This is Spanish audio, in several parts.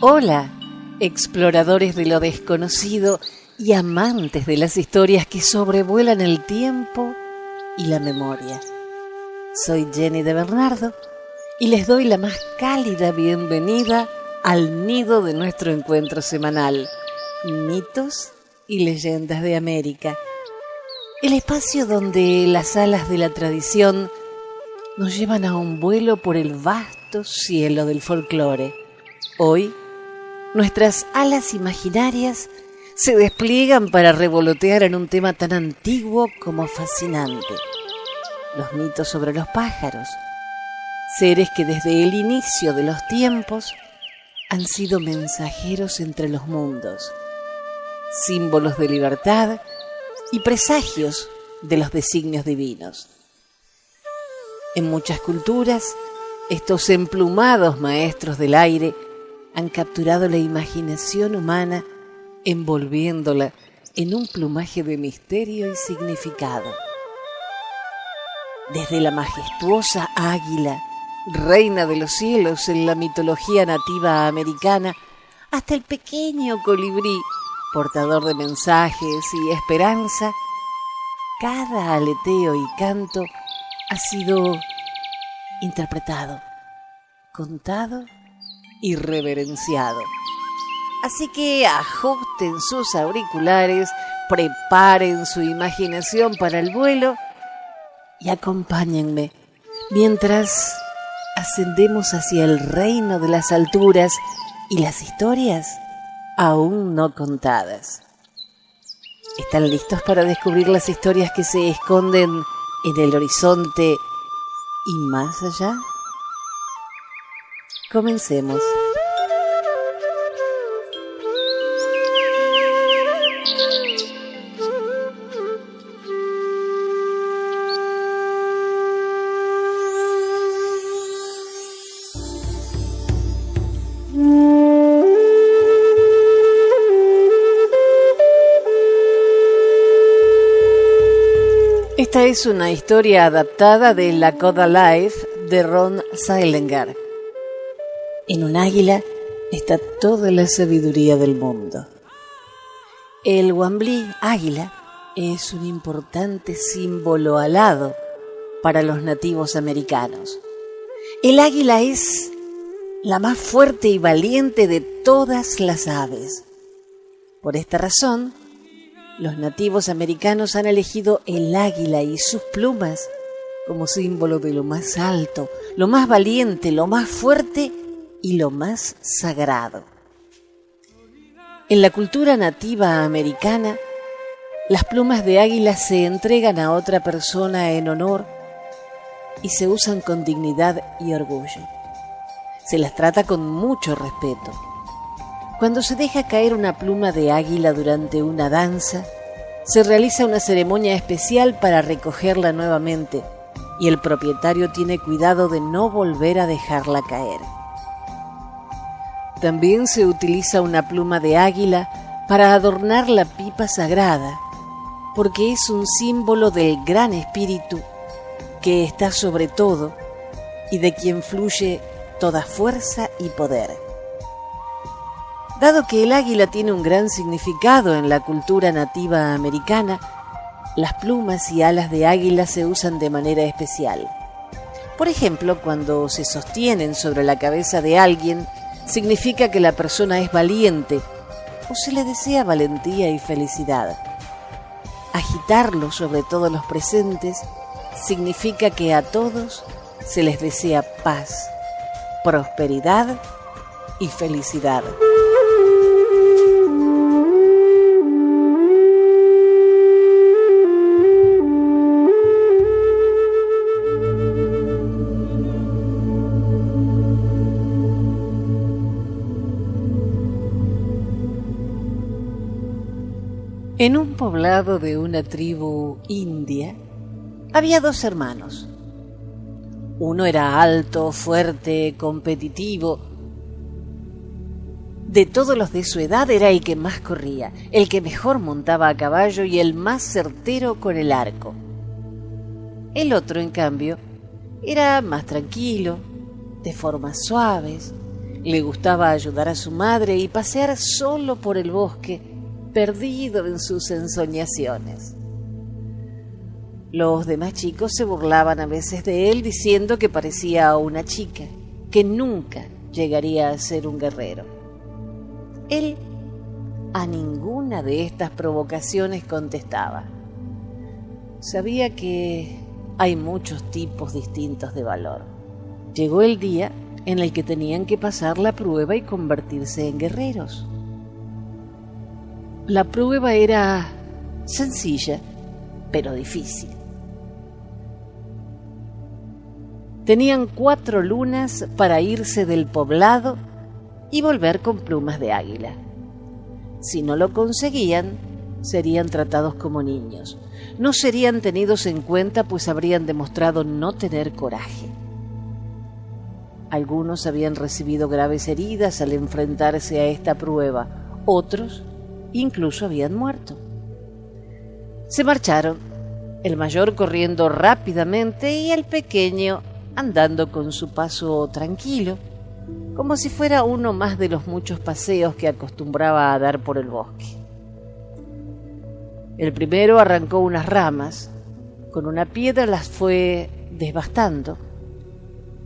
Hola, exploradores de lo desconocido y amantes de las historias que sobrevuelan el tiempo y la memoria. Soy Jenny de Bernardo y les doy la más cálida bienvenida al nido de nuestro encuentro semanal, Mitos y Leyendas de América. El espacio donde las alas de la tradición nos llevan a un vuelo por el vasto cielo del folclore. Hoy, nuestras alas imaginarias se despliegan para revolotear en un tema tan antiguo como fascinante: los mitos sobre los pájaros, seres que desde el inicio de los tiempos han sido mensajeros entre los mundos, símbolos de libertad y presagios de los designios divinos. En muchas culturas, estos emplumados maestros del aire han capturado la imaginación humana, envolviéndola en un plumaje de misterio y significado. Desde la majestuosa águila, reina de los cielos en la mitología nativa americana, hasta el pequeño colibrí, portador de mensajes y esperanza, cada aleteo y canto ha sido interpretado, contado y reverenciado. Así que ajusten sus auriculares, preparen su imaginación para el vuelo y acompáñenme mientras ascendemos hacia el reino de las alturas y las historias aún no contadas. ¿Están listos para descubrir las historias que se esconden en el horizonte y más allá? Comencemos. Esta es una historia adaptada de Lakota Life de Ron Salinger. En un águila está toda la sabiduría del mundo. El Wambly águila es un importante símbolo alado para los nativos americanos. El águila es la más fuerte y valiente de todas las aves. Por esta razón, los nativos americanos han elegido el águila y sus plumas como símbolo de lo más alto, lo más valiente, lo más fuerte y lo más sagrado. En la cultura nativa americana, las plumas de águila se entregan a otra persona en honor y se usan con dignidad y orgullo. Se las trata con mucho respeto. Cuando se deja caer una pluma de águila durante una danza, se realiza una ceremonia especial para recogerla nuevamente y el propietario tiene cuidado de no volver a dejarla caer. También se utiliza una pluma de águila para adornar la pipa sagrada, porque es un símbolo del gran espíritu que está sobre todo y de quien fluye toda fuerza y poder. Dado que el águila tiene un gran significado en la cultura nativa americana, las plumas y alas de águila se usan de manera especial. Por ejemplo, cuando se sostienen sobre la cabeza de alguien, significa que la persona es valiente o se le desea valentía y felicidad. Agitarlo sobre todos los presentes significa que a todos se les desea paz, prosperidad y felicidad. En un poblado de una tribu india había dos hermanos. Uno era alto, fuerte, competitivo. De todos los de su edad era el que más corría, el que mejor montaba a caballo y el más certero con el arco. El otro, en cambio, era más tranquilo, de formas suaves, le gustaba ayudar a su madre y pasear solo por el bosque, perdido en sus ensoñaciones. Los demás chicos se burlaban a veces de él diciendo que parecía a una chica, que nunca llegaría a ser un guerrero. Él a ninguna de estas provocaciones contestaba. Sabía que hay muchos tipos distintos de valor. Llegó el día en el que tenían que pasar la prueba y convertirse en guerreros. La prueba era sencilla, pero difícil. Tenían 4 lunas para irse del poblado y volver con plumas de águila. Si no lo conseguían, serían tratados como niños. No serían tenidos en cuenta, pues habrían demostrado no tener coraje. Algunos habían recibido graves heridas al enfrentarse a esta prueba, otros incluso habían muerto. Se marcharon, el mayor corriendo rápidamente y el pequeño andando con su paso tranquilo, como si fuera uno más de los muchos paseos que acostumbraba a dar por el bosque. El primero arrancó unas ramas, con una piedra las fue desbastando,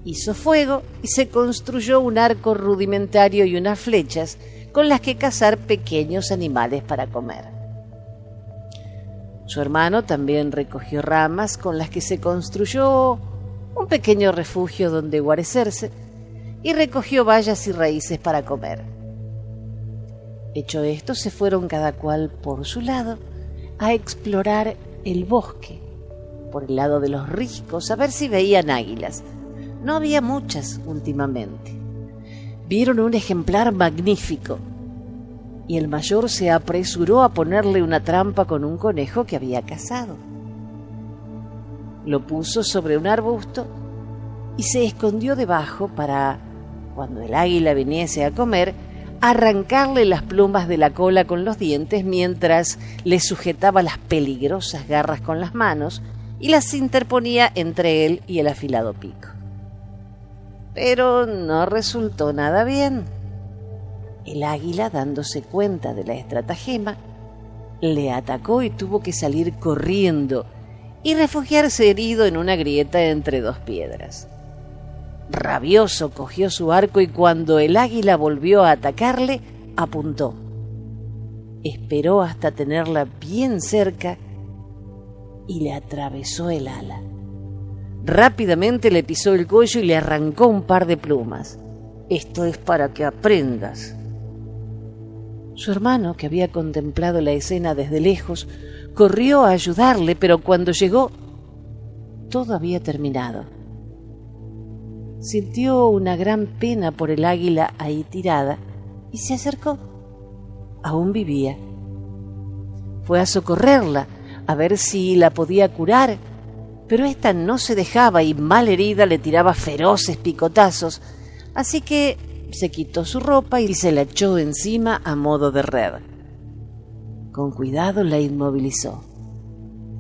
hizo fuego y se construyó un arco rudimentario y unas flechas con las que cazar pequeños animales para comer. Su hermano también recogió ramas con las que se construyó un pequeño refugio donde guarecerse y recogió bayas y raíces para comer. Hecho esto, se fueron cada cual por su lado a explorar el bosque, por el lado de los riscos, a ver si veían águilas. No había muchas últimamente. Vieron un ejemplar magnífico y el mayor se apresuró a ponerle una trampa con un conejo que había cazado. Lo puso sobre un arbusto y se escondió debajo para, cuando el águila viniese a comer, arrancarle las plumas de la cola con los dientes mientras le sujetaba las peligrosas garras con las manos y las interponía entre él y el afilado pico. Pero no resultó nada bien. El águila, dándose cuenta de la estratagema, le atacó y tuvo que salir corriendo y refugiarse herido en una grieta entre 2 piedras. Rabioso cogió su arco y cuando el águila volvió a atacarle, apuntó. Esperó hasta tenerla bien cerca y le atravesó el ala. Rápidamente le pisó el cuello y le arrancó un par de plumas. «Esto es para que aprendas». Su hermano, que había contemplado la escena desde lejos, corrió a ayudarle, pero cuando llegó, todo había terminado. Sintió una gran pena por el águila ahí tirada y se acercó. Aún vivía. Fue a socorrerla, a ver si la podía curar, pero ésta no se dejaba y, mal herida, le tiraba feroces picotazos, así que se quitó su ropa y se la echó encima a modo de red. Con cuidado la inmovilizó.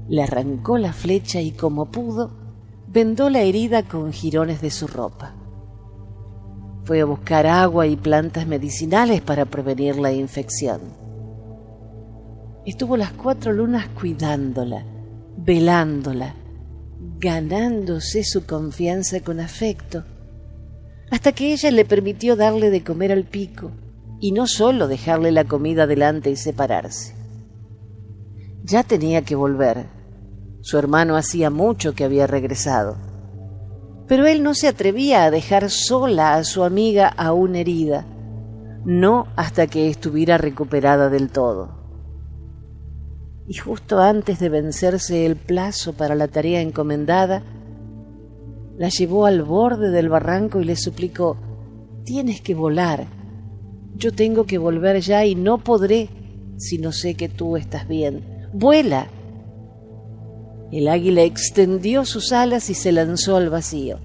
Le arrancó la flecha y, como pudo, vendó la herida con jirones de su ropa. Fue a buscar agua y plantas medicinales para prevenir la infección. Estuvo las 4 lunas cuidándola, velándola, ganándose su confianza con afecto, hasta que ella le permitió darle de comer al pico y no solo dejarle la comida delante y separarse. Ya tenía que volver. Su hermano hacía mucho que había regresado, pero él no se atrevía a dejar sola a su amiga aún herida, no hasta que estuviera recuperada del todo. Y justo antes de vencerse el plazo para la tarea encomendada, la llevó al borde del barranco y le suplicó: «Tienes que volar. Yo tengo que volver ya y no podré si no sé que tú estás bien. ¡Vuela!». El águila extendió sus alas y se lanzó al vacío.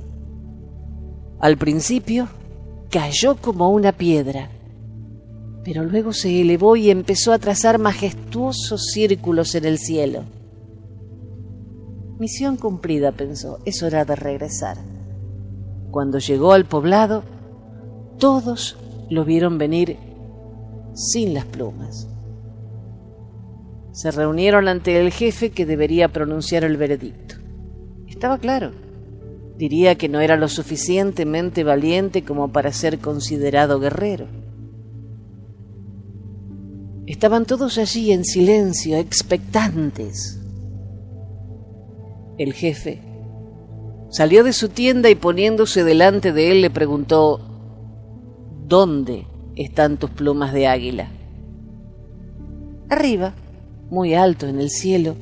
Al principio cayó como una piedra, pero luego se elevó y empezó a trazar majestuosos círculos en el cielo. Misión cumplida, pensó, es hora de regresar. Cuando llegó al poblado, todos lo vieron venir sin las plumas. Se reunieron ante el jefe que debería pronunciar el veredicto. Estaba claro. Diría que no era lo suficientemente valiente como para ser considerado guerrero. Estaban todos allí en silencio, expectantes. El jefe salió de su tienda y poniéndose delante de él le preguntó: ¿dónde están tus plumas de águila? Arriba, muy alto en el cielo,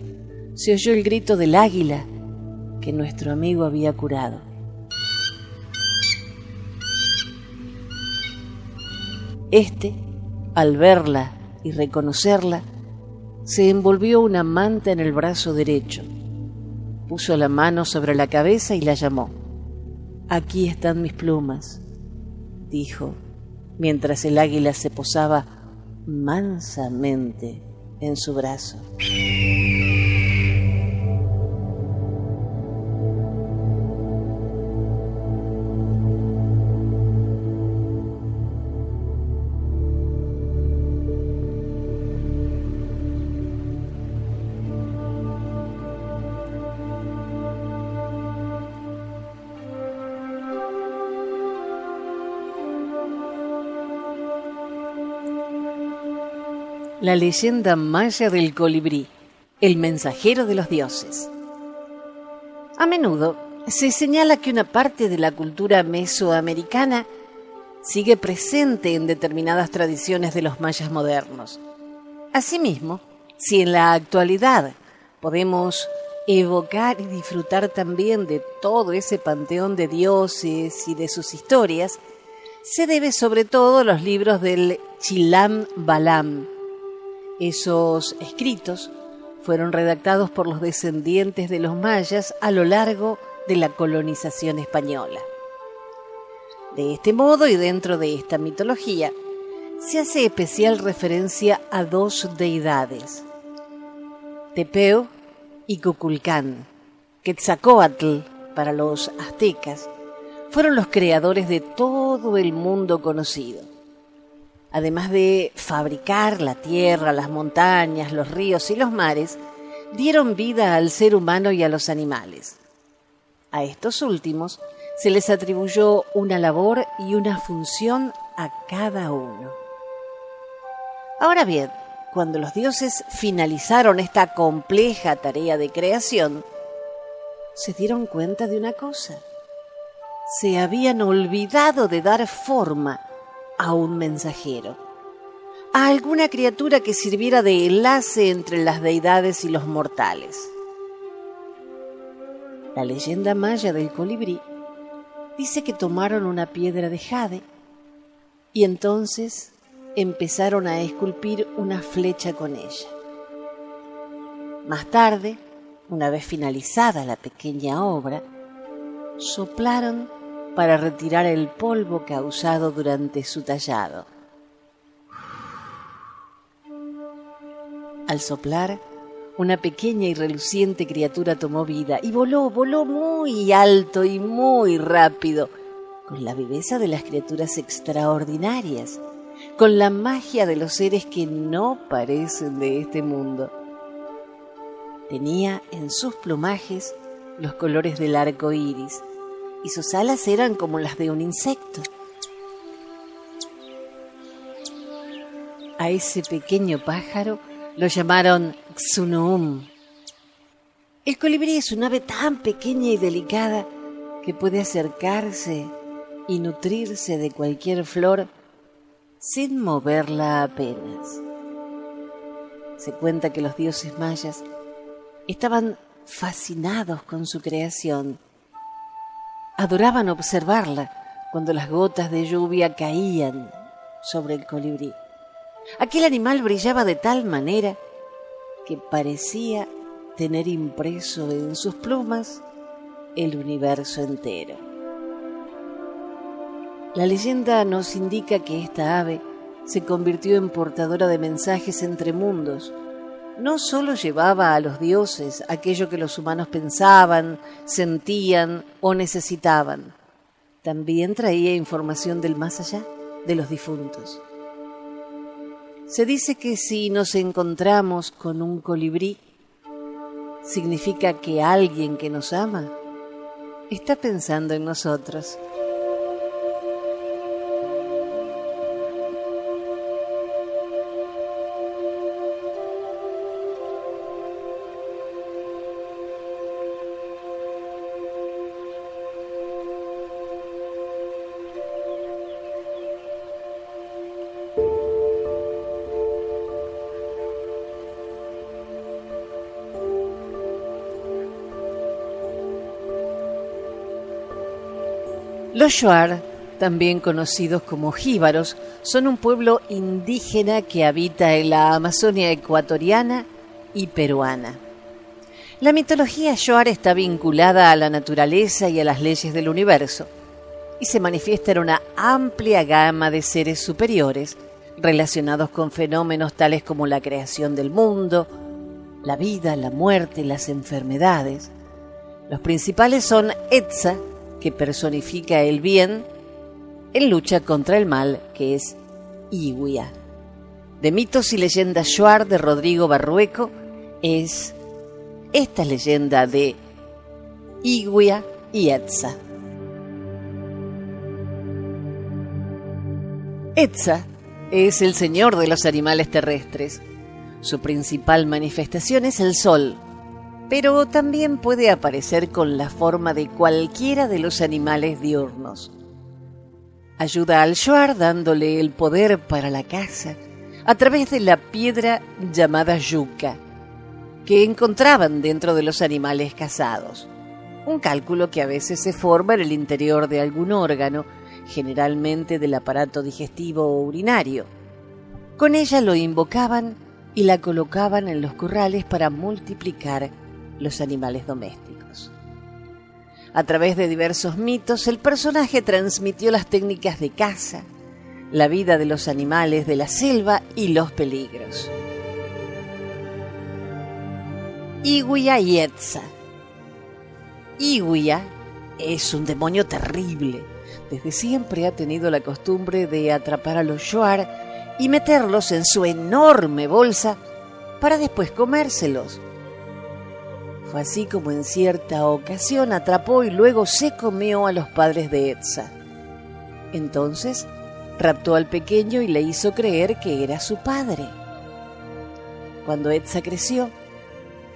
se oyó el grito del águila que nuestro amigo había curado. Este, al verla y reconocerla, se envolvió una manta en el brazo derecho, puso la mano sobre la cabeza y la llamó. Aquí están mis plumas, dijo, mientras el águila se posaba mansamente en su brazo. La leyenda maya del colibrí, el mensajero de los dioses. A menudo se señala que una parte de la cultura mesoamericana sigue presente en determinadas tradiciones de los mayas modernos. Asimismo, si en la actualidad podemos evocar y disfrutar también de todo ese panteón de dioses y de sus historias, se debe sobre todo a los libros del Chilam Balam. Esos escritos fueron redactados por los descendientes de los mayas a lo largo de la colonización española. De este modo y dentro de esta mitología, se hace especial referencia a dos deidades, Tepeu y Cuculcán. Quetzalcóatl, para los aztecas, fueron los creadores de todo el mundo conocido. Además de fabricar la tierra, las montañas, los ríos y los mares, dieron vida al ser humano y a los animales. A estos últimos se les atribuyó una labor y una función a cada uno. Ahora bien, cuando los dioses finalizaron esta compleja tarea de creación, se dieron cuenta de una cosa: se habían olvidado de dar forma a un mensajero, a alguna criatura que sirviera de enlace entre las deidades y los mortales. La leyenda maya del colibrí dice que tomaron una piedra de jade y entonces empezaron a esculpir una flecha con ella. Más tarde, una vez finalizada la pequeña obra, soplaron para retirar el polvo causado durante su tallado. Al soplar, una pequeña y reluciente criatura tomó vida y voló muy alto y muy rápido, con la viveza de las criaturas extraordinarias, con la magia de los seres que no parecen de este mundo. Tenía en sus plumajes los colores del arco iris, y sus alas eran como las de un insecto. A ese pequeño pájaro lo llamaron Xunuum. El colibrí es un ave tan pequeña y delicada que puede acercarse y nutrirse de cualquier flor sin moverla apenas. Se cuenta que los dioses mayas estaban fascinados con su creación. Adoraban observarla cuando las gotas de lluvia caían sobre el colibrí. Aquel animal brillaba de tal manera que parecía tener impreso en sus plumas el universo entero. La leyenda nos indica que esta ave se convirtió en portadora de mensajes entre mundos. No solo llevaba a los dioses aquello que los humanos pensaban, sentían o necesitaban. también traía información del más allá, de los difuntos. Se dice que si nos encontramos con un colibrí, significa que alguien que nos ama está pensando en nosotros. Los shuar, también conocidos como jíbaros, son un pueblo indígena que habita en la Amazonia ecuatoriana y peruana. La mitología shuar está vinculada a la naturaleza y a las leyes del universo, y se manifiesta en una amplia gama de seres superiores relacionados con fenómenos tales como la creación del mundo, la vida, la muerte, las enfermedades. Los principales son Etza, que personifica el bien, en lucha contra el mal, que es Iguia. De Mitos y leyendas shuar de Rodrigo Barrueco es esta leyenda de Iguia y Etza. Etza es el señor de los animales terrestres. Su principal manifestación es el sol, pero también puede aparecer con la forma de cualquiera de los animales diurnos. Ayuda al shuar dándole el poder para la caza a través de la piedra llamada yuca, que encontraban dentro de los animales cazados. Un cálculo que a veces se forma en el interior de algún órgano, generalmente del aparato digestivo o urinario. Con ella lo invocaban y la colocaban en los corrales para multiplicar los animales domésticos. A través de diversos mitos, el personaje transmitió las técnicas de caza, la vida de los animales de la selva y los peligros. Iguia y Etza. Iguia es un demonio terrible. Desde siempre ha tenido la costumbre de atrapar a los shuar y meterlos en su enorme bolsa para después comérselos. Fue así como en cierta ocasión atrapó y luego se comió a los padres de Etza. Entonces raptó al pequeño y le hizo creer que era su padre. Cuando Etza creció,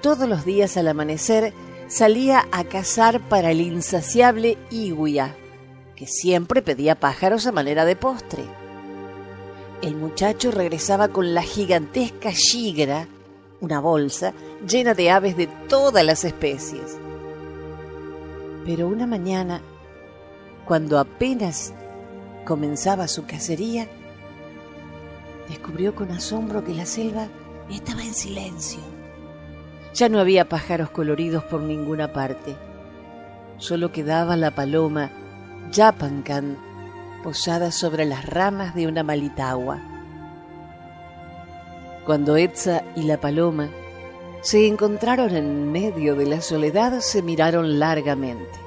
todos los días al amanecer salía a cazar para el insaciable Iguia, que siempre pedía pájaros a manera de postre. El muchacho regresaba con la gigantesca xigra, una bolsa llena de aves de todas las especies. Pero una mañana, cuando apenas comenzaba su cacería, descubrió con asombro que la selva estaba en silencio. Ya no había pájaros coloridos por ninguna parte. Solo quedaba la paloma Yapancan posada sobre las ramas de una malitagua. Cuando Etza y la paloma se encontraron en medio de la soledad, se miraron largamente.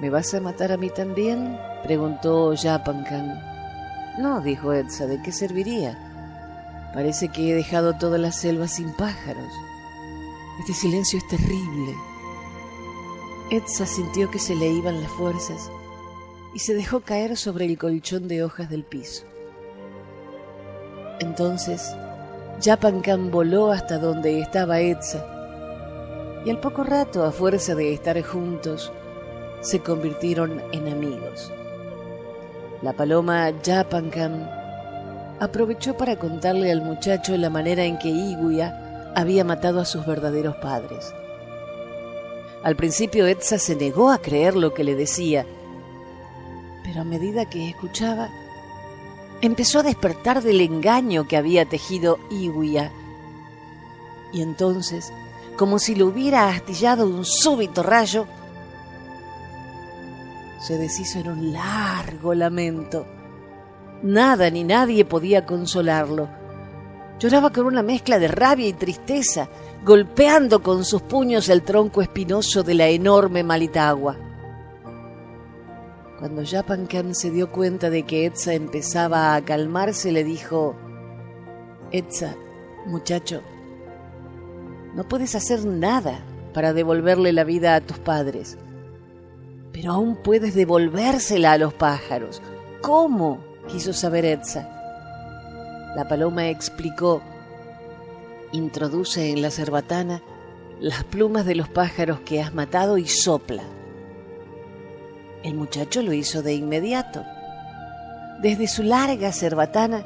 ¿Me vas a matar a mí también?, preguntó Yapancan. No, dijo Etza, ¿de qué serviría? Parece que he dejado toda la selva sin pájaros. Este silencio es terrible. Etza sintió que se le iban las fuerzas y se dejó caer sobre el colchón de hojas del piso. Entonces, Yapancan voló hasta donde estaba Etza, y al poco rato, a fuerza de estar juntos, se convirtieron en amigos. La paloma Yapancan aprovechó para contarle al muchacho la manera en que Iguia había matado a sus verdaderos padres. Al principio Etza se negó a creer lo que le decía, pero a medida que escuchaba, empezó a despertar del engaño que había tejido Iguia. Y entonces, como si lo hubiera astillado un súbito rayo, se deshizo en un largo lamento. Nada ni nadie podía consolarlo. Lloraba con una mezcla de rabia y tristeza, golpeando con sus puños el tronco espinoso de la enorme malitagua. Cuando Yapancan se dio cuenta de que Etza empezaba a calmarse, le dijo: Etza, muchacho, no puedes hacer nada para devolverle la vida a tus padres, pero aún puedes devolvérsela a los pájaros. ¿Cómo?, quiso saber Etza. La paloma explicó: introduce en la cerbatana las plumas de los pájaros que has matado y sopla. El muchacho lo hizo de inmediato. Desde su larga cerbatana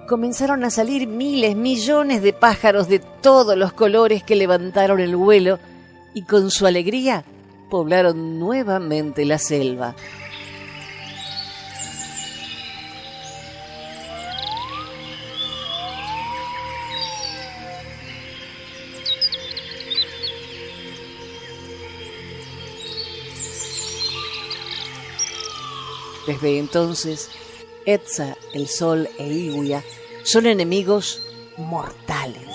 comenzaron a salir miles, millones de pájaros de todos los colores que levantaron el vuelo y con su alegría poblaron nuevamente la selva. Desde entonces, Etza, el sol e Iwia son enemigos mortales.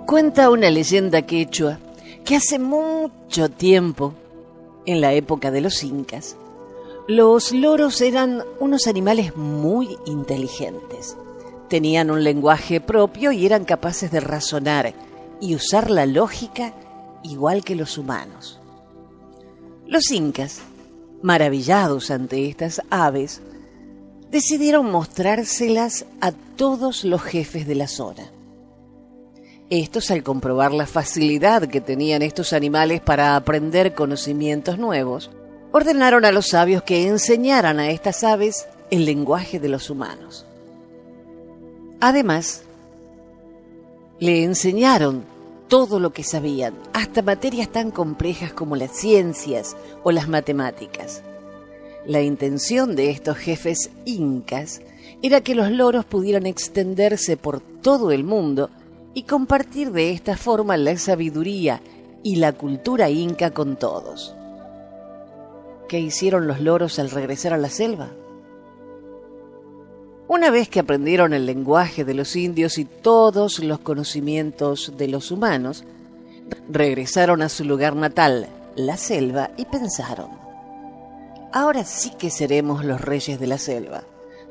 Cuenta una leyenda quechua que hace mucho tiempo, en la época de los incas, los loros eran unos animales muy inteligentes. Tenían un lenguaje propio y eran capaces de razonar y usar la lógica igual que los humanos. Los incas, maravillados ante estas aves, decidieron mostrárselas a todos los jefes de la zona. Estos, al comprobar la facilidad que tenían estos animales para aprender conocimientos nuevos, ordenaron a los sabios que enseñaran a estas aves el lenguaje de los humanos. Además, le enseñaron todo lo que sabían, hasta materias tan complejas como las ciencias o las matemáticas. La intención de estos jefes incas era que los loros pudieran extenderse por todo el mundo y compartir de esta forma la sabiduría y la cultura inca con todos. ¿Qué hicieron los loros al regresar a la selva? Una vez que aprendieron el lenguaje de los indios y todos los conocimientos de los humanos, regresaron a su lugar natal, la selva, y pensaron: ahora sí que seremos los reyes de la selva.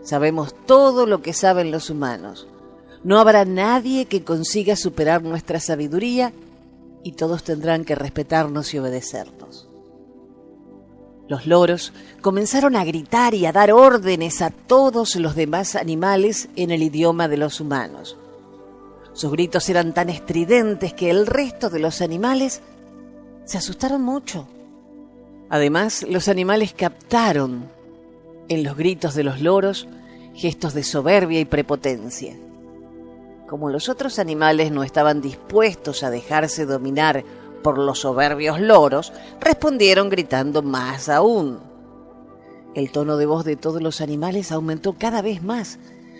Sabemos todo lo que saben los humanos. No habrá nadie que consiga superar nuestra sabiduría y todos tendrán que respetarnos y obedecernos. Los loros comenzaron a gritar y a dar órdenes a todos los demás animales en el idioma de los humanos. Sus gritos eran tan estridentes que el resto de los animales se asustaron mucho. Además, los animales captaron en los gritos de los loros gestos de soberbia y prepotencia. Como los otros animales no estaban dispuestos a dejarse dominar por los soberbios loros, respondieron gritando más aún. El tono de voz de todos los animales aumentó cada vez más,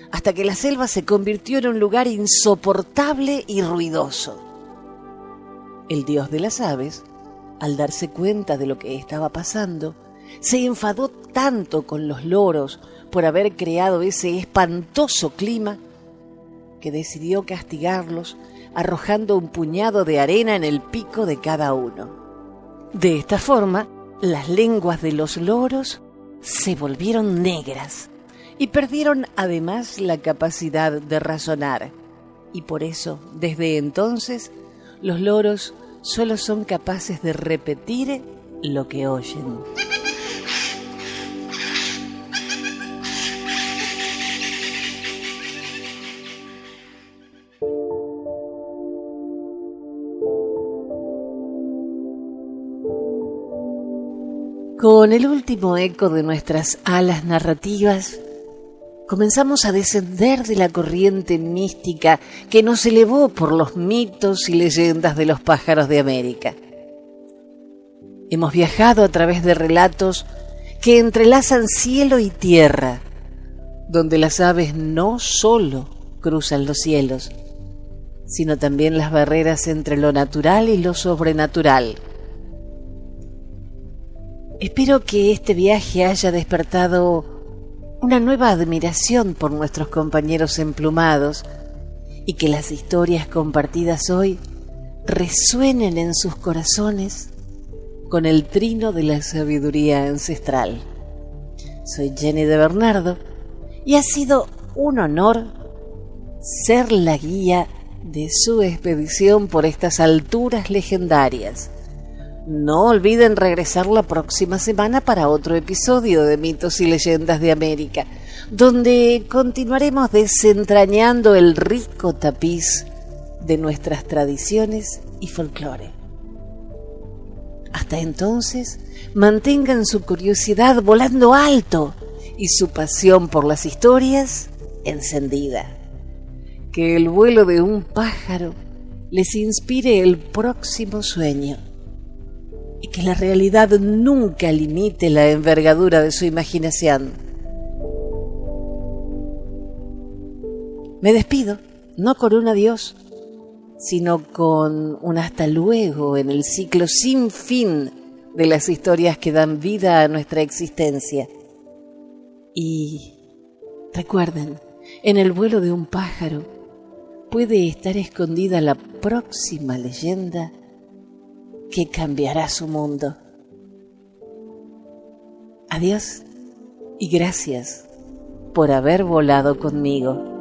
hasta que la selva se convirtió en un lugar insoportable y ruidoso. El dios de las aves, al darse cuenta de lo que estaba pasando, se enfadó tanto con los loros por haber creado ese espantoso clima que decidió castigarlos arrojando un puñado de arena en el pico de cada uno. De esta forma, las lenguas de los loros se volvieron negras y perdieron además la capacidad de razonar. Y por eso, desde entonces, los loros solo son capaces de repetir lo que oyen. Con el último eco de nuestras alas narrativas, comenzamos a descender de la corriente mística que nos elevó por los mitos y leyendas de los pájaros de América. Hemos viajado a través de relatos que entrelazan cielo y tierra, donde las aves no solo cruzan los cielos, sino también las barreras entre lo natural y lo sobrenatural. Espero que este viaje haya despertado una nueva admiración por nuestros compañeros emplumados y que las historias compartidas hoy resuenen en sus corazones con el trino de la sabiduría ancestral. Soy Jenny de Bernardo y ha sido un honor ser la guía de su expedición por estas alturas legendarias. No olviden regresar la próxima semana para otro episodio de Mitos y Leyendas de América, donde continuaremos desentrañando el rico tapiz de nuestras tradiciones y folclore. Hasta entonces, mantengan su curiosidad volando alto y su pasión por las historias encendida. Que el vuelo de un pájaro les inspire el próximo sueño y que la realidad nunca limite la envergadura de su imaginación. Me despido, no con un adiós, sino con un hasta luego en el ciclo sin fin de las historias que dan vida a nuestra existencia. Y recuerden, en el vuelo de un pájaro puede estar escondida la próxima leyenda que cambiará su mundo. Adiós y gracias por haber volado conmigo.